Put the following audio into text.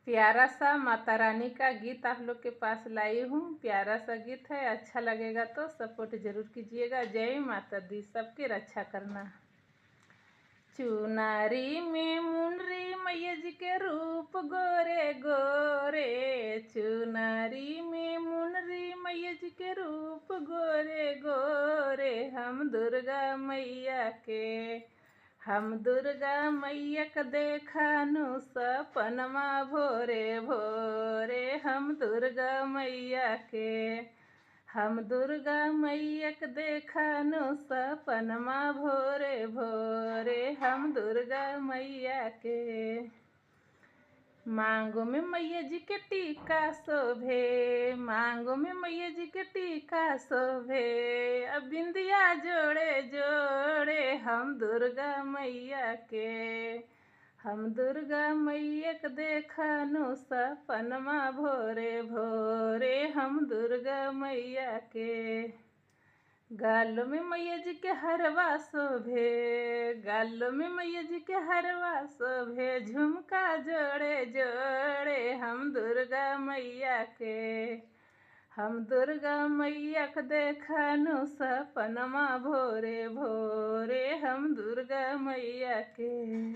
प्यारा सा माता रानी का गीत आप लोग के पास लाई हूँ। प्यारा सा गीत है, अच्छा लगेगा तो सपोर्ट जरूर कीजिएगा। जय माता दी, सबकी रक्षा करना। चुनारी में मुनरी मैया जी के रूप गोरे गोरे, चुनारी में मुनरी मैया जी के रूप गोरे गोरे, हम दुर्गा मैया के देखानु सपनमा भोरे भोरे, हम दुर्गा मैया के देखानु सपनमा भोरे भोरे, हम दुर्गा मैया के। मांगो में मैया जी के टीका शोभे, मांगो में मैया जी के टीका शोभे, अब बिंदिया जोड़े जोड़े, हम दुर्गा मैया के देखानु सपनमा भोरे भोरे, हम दुर्गा मैया के। गालों में मैया जी के हरवा शोभे, गालों में मैया जी के हरवा शोभे, झुमका जोड़े जोड़े, हम दुर्गा मैया के देखानु सपनमा भोरे भोरे, हम दुर्गा मैया के।